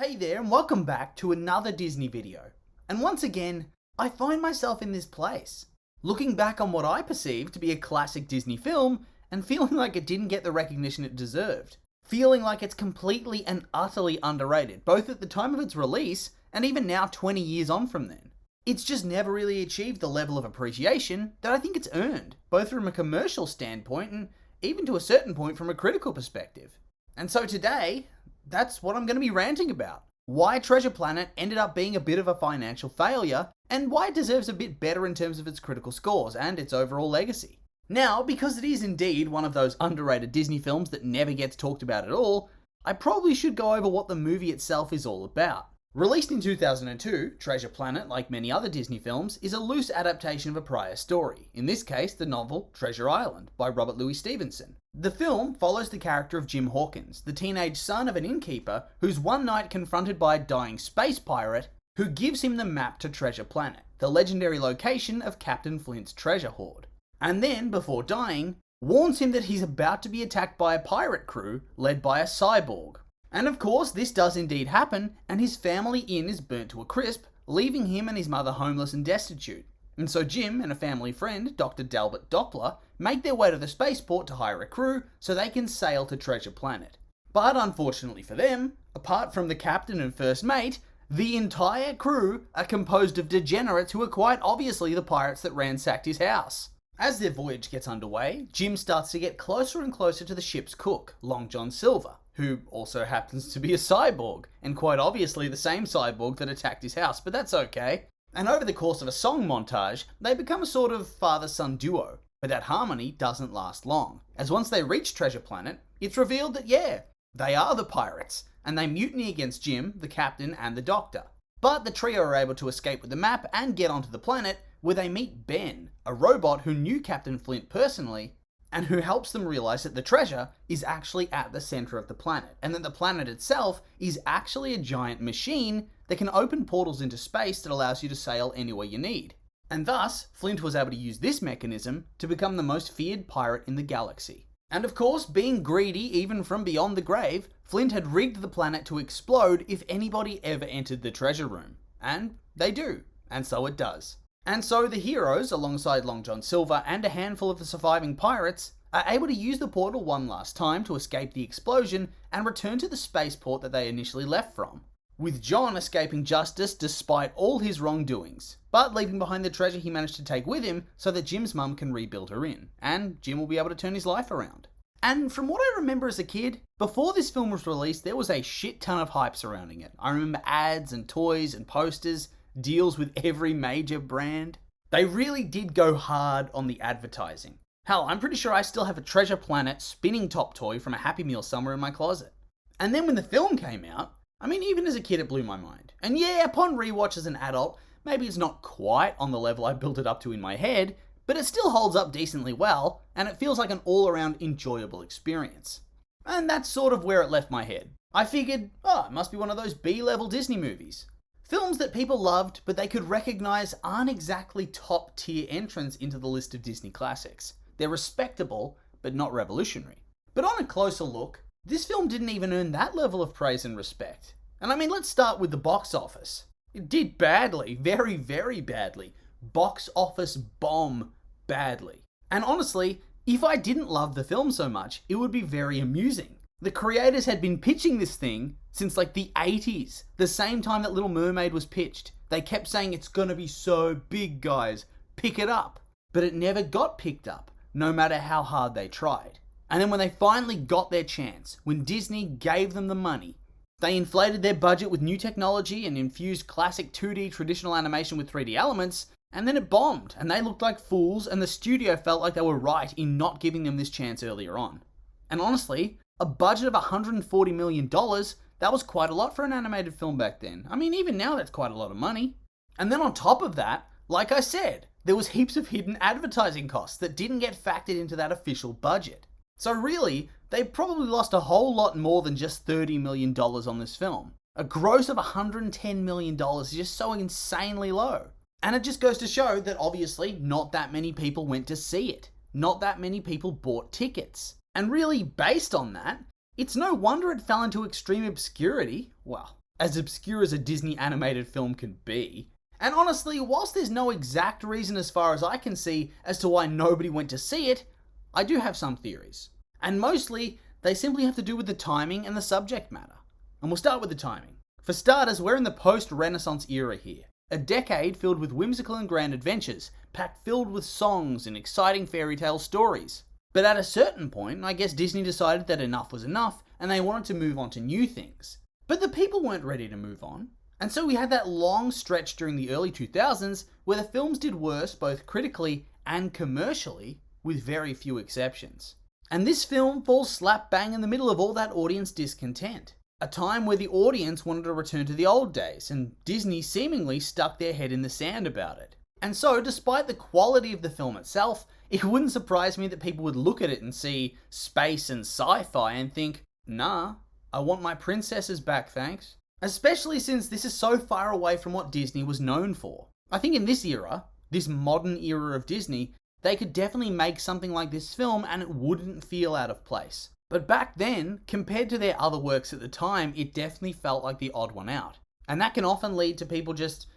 Hey there and welcome back to another Disney video. And once again, I find myself in this place, looking back on what I perceive to be a classic Disney film and feeling like it didn't get the recognition it deserved. Feeling like it's completely and utterly underrated, both at the time of its release and even now 20 years on from then. It's just never really achieved the level of appreciation that I think it's earned, both from a commercial standpoint and even to a certain point from a critical perspective. And so today, that's what I'm going to be ranting about. Why Treasure Planet ended up being a bit of a financial failure, and why it deserves a bit better in terms of its critical scores and its overall legacy. Now, because it is indeed one of those underrated Disney films that never gets talked about at all, I probably should go over what the movie itself is all about. Released in 2002, Treasure Planet, like many other Disney films, is a loose adaptation of a prior story, in this case the novel Treasure Island by Robert Louis Stevenson. The film follows the character of Jim Hawkins, the teenage son of an innkeeper who's one night confronted by a dying space pirate who gives him the map to Treasure Planet, the legendary location of Captain Flint's treasure hoard. And then, before dying, warns him that he's about to be attacked by a pirate crew led by a cyborg. And of course, this does indeed happen, and his family inn is burnt to a crisp, leaving him and his mother homeless and destitute. And so Jim and a family friend, Dr. Dalbert Doppler, make their way to the spaceport to hire a crew so they can sail to Treasure Planet. But unfortunately for them, apart from the captain and first mate, the entire crew are composed of degenerates who are quite obviously the pirates that ransacked his house. As their voyage gets underway, Jim starts to get closer and closer to the ship's cook, Long John Silver, who also happens to be a cyborg, and quite obviously the same cyborg that attacked his house, but that's okay. And over the course of a song montage, they become a sort of father-son duo. But that harmony doesn't last long, as once they reach Treasure Planet, it's revealed that they are the pirates, and they mutiny against Jim, the captain, and the doctor. But the trio are able to escape with the map and get onto the planet, where they meet Ben, a robot who knew Captain Flint personally, and who helps them realize that the treasure is actually at the center of the planet, and that the planet itself is actually a giant machine that can open portals into space that allows you to sail anywhere you need. And thus, Flint was able to use this mechanism to become the most feared pirate in the galaxy. And of course, being greedy even from beyond the grave, Flint had rigged the planet to explode if anybody ever entered the treasure room. And they do, and so it does. And so the heroes, alongside Long John Silver and a handful of the surviving pirates, are able to use the portal one last time to escape the explosion and return to the spaceport that they initially left from, with John escaping justice despite all his wrongdoings, but leaving behind the treasure he managed to take with him so that Jim's mum can rebuild her inn, and Jim will be able to turn his life around. And from what I remember as a kid, before this film was released, there was a shit ton of hype surrounding it. I remember ads and toys and posters, deals with every major brand. They really did go hard on the advertising. Hell, I'm pretty sure I still have a Treasure Planet spinning top toy from a Happy Meal somewhere in my closet. And then when the film came out, even as a kid it blew my mind. And upon rewatch as an adult, maybe it's not quite on the level I built it up to in my head, but it still holds up decently well, and it feels like an all-around enjoyable experience. And that's sort of where it left my head. I figured, it must be one of those B-level Disney movies. Films that people loved, but they could recognize aren't exactly top-tier entrants into the list of Disney classics. They're respectable, but not revolutionary. But on a closer look, this film didn't even earn that level of praise and respect. And let's start with the box office. It did badly, very, very badly. Box office bomb badly. And honestly, if I didn't love the film so much, it would be very amusing. The creators had been pitching this thing since the 80s, the same time that Little Mermaid was pitched. They kept saying it's gonna be so big, guys, pick it up. But it never got picked up, no matter how hard they tried. And then when they finally got their chance, when Disney gave them the money, they inflated their budget with new technology and infused classic 2D traditional animation with 3D elements, and then it bombed, and they looked like fools, and the studio felt like they were right in not giving them this chance earlier on. And honestly, a budget of $140 million, that was quite a lot for an animated film back then. Even now that's quite a lot of money. And then on top of that, like I said, there was heaps of hidden advertising costs that didn't get factored into that official budget. So really, they probably lost a whole lot more than just $30 million on this film. A gross of $110 million is just so insanely low. And it just goes to show that obviously not that many people went to see it. Not that many people bought tickets. And really, based on that, it's no wonder it fell into extreme obscurity. Well, as obscure as a Disney animated film can be. And honestly, whilst there's no exact reason as far as I can see as to why nobody went to see it, I do have some theories. And mostly, they simply have to do with the timing and the subject matter. And we'll start with the timing. For starters, we're in the post-Renaissance era here. A decade filled with whimsical and grand adventures, packed filled with songs and exciting fairy tale stories. But at a certain point, I guess Disney decided that enough was enough, and they wanted to move on to new things. But the people weren't ready to move on. And so we had that long stretch during the early 2000s where the films did worse both critically and commercially, with very few exceptions. And this film falls slap bang in the middle of all that audience discontent. A time where the audience wanted to return to the old days, and Disney seemingly stuck their head in the sand about it. And so, despite the quality of the film itself, it wouldn't surprise me that people would look at it and see space and sci-fi and think, nah, I want my princesses back, thanks. Especially since this is so far away from what Disney was known for. I think in this era, this modern era of Disney, they could definitely make something like this film and it wouldn't feel out of place. But back then, compared to their other works at the time, it definitely felt like the odd one out. And that can often lead to people just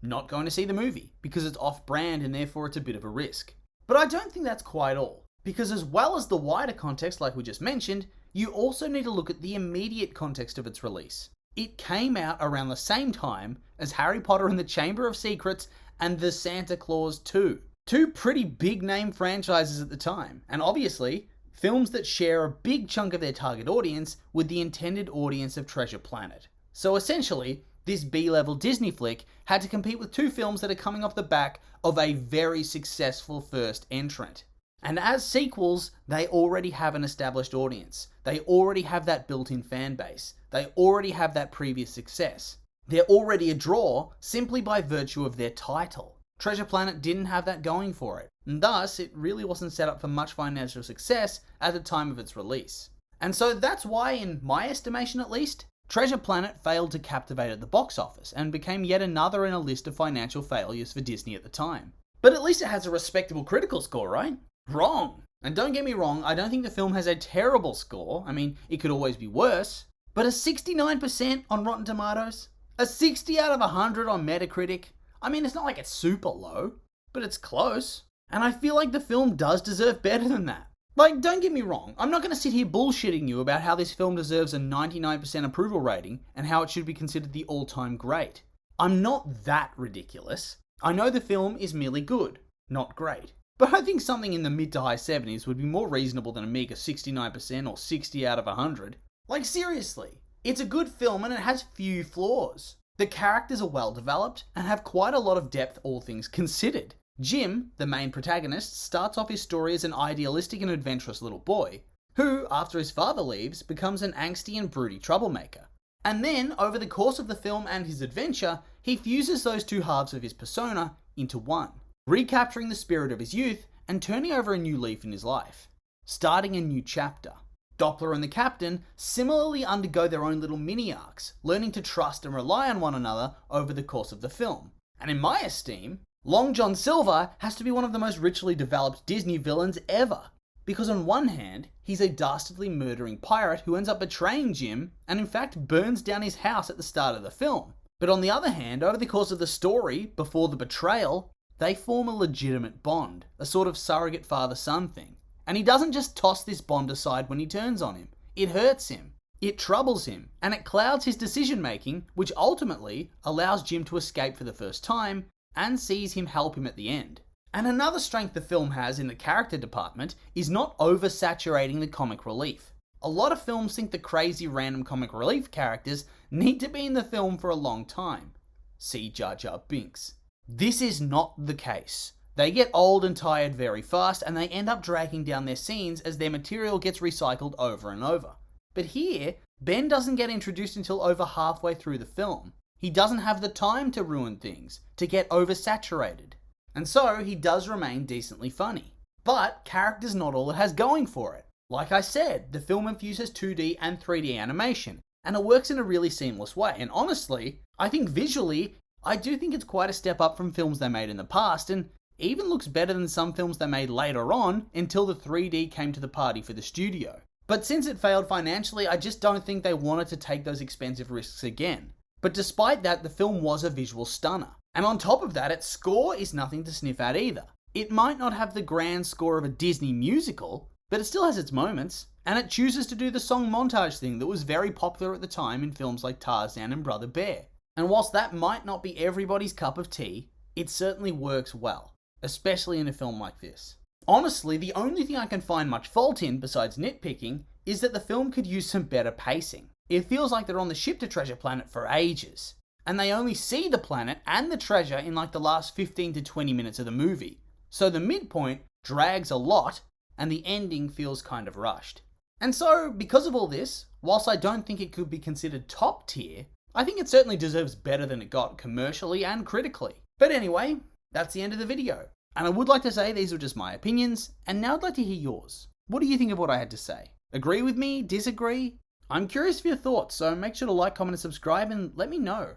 not going to see the movie, because it's off-brand and therefore it's a bit of a risk. But I don't think that's quite all, because as well as the wider context like we just mentioned, you also need to look at the immediate context of its release. It came out around the same time as Harry Potter and the Chamber of Secrets and The Santa Claus 2. Two pretty big name franchises at the time, and obviously, films that share a big chunk of their target audience with the intended audience of Treasure Planet. So essentially, this B-level Disney flick had to compete with two films that are coming off the back of a very successful first entrant. And as sequels, they already have an established audience. They already have that built-in fan base. They already have that previous success. They're already a draw simply by virtue of their title. Treasure Planet didn't have that going for it, and thus it really wasn't set up for much financial success at the time of its release. And so that's why, in my estimation at least, Treasure Planet failed to captivate at the box office and became yet another in a list of financial failures for Disney at the time. But at least it has a respectable critical score, right? Wrong! And don't get me wrong, I don't think the film has a terrible score. I mean, it could always be worse. But a 69% on Rotten Tomatoes? A 60 out of 100 on Metacritic? I mean, it's not like it's super low, but it's close. And I feel like the film does deserve better than that. Like, don't get me wrong, I'm not going to sit here bullshitting you about how this film deserves a 99% approval rating and how it should be considered the all-time great. I'm not that ridiculous. I know the film is merely good, not great. But I think something in the mid to high 70s would be more reasonable than a meager 69% or 60 out of 100. Like, seriously, it's a good film and it has few flaws. The characters are well developed and have quite a lot of depth, all things considered. Jim, the main protagonist, starts off his story as an idealistic and adventurous little boy, who, after his father leaves, becomes an angsty and broody troublemaker. And then, over the course of the film and his adventure, he fuses those two halves of his persona into one, recapturing the spirit of his youth and turning over a new leaf in his life, starting a new chapter. Doppler and the Captain similarly undergo their own little mini-arcs, learning to trust and rely on one another over the course of the film. And in my esteem, Long John Silver has to be one of the most richly developed Disney villains ever. Because on one hand, he's a dastardly murdering pirate who ends up betraying Jim and in fact burns down his house at the start of the film. But on the other hand, over the course of the story, before the betrayal, they form a legitimate bond, a sort of surrogate father-son thing. And he doesn't just toss this bond aside when he turns on him. It hurts him, it troubles him, and it clouds his decision-making, which ultimately allows Jim to escape for the first time and sees him help him at the end. And another strength the film has in the character department is not oversaturating the comic relief. A lot of films think the crazy random comic relief characters need to be in the film for a long time. See Jar Jar Binks. This is not the case. They get old and tired very fast and they end up dragging down their scenes as their material gets recycled over and over. But here, Ben doesn't get introduced until over halfway through the film. He doesn't have the time to ruin things, to get oversaturated. And so, he does remain decently funny. But, character's not all it has going for it. Like I said, the film infuses 2D and 3D animation, and it works in a really seamless way. And honestly, I think visually, I do think it's quite a step up from films they made in the past, and even looks better than some films they made later on until the 3D came to the party for the studio. But since it failed financially, I just don't think they wanted to take those expensive risks again. But despite that, the film was a visual stunner. And on top of that, its score is nothing to sniff at either. It might not have the grand score of a Disney musical, but it still has its moments, and it chooses to do the song montage thing that was very popular at the time in films like Tarzan and Brother Bear. And whilst that might not be everybody's cup of tea, it certainly works well, especially in a film like this. Honestly, the only thing I can find much fault in, besides nitpicking, is that the film could use some better pacing. It feels like they're on the ship to Treasure Planet for ages, and they only see the planet and the treasure in like the last 15 to 20 minutes of the movie. So the midpoint drags a lot, and the ending feels kind of rushed. And so, because of all this, whilst I don't think it could be considered top tier, I think it certainly deserves better than it got commercially and critically. But anyway, that's the end of the video. And I would like to say these were just my opinions, and now I'd like to hear yours. What do you think of what I had to say? Agree with me? Disagree? I'm curious for your thoughts, so make sure to like, comment, and subscribe, and let me know.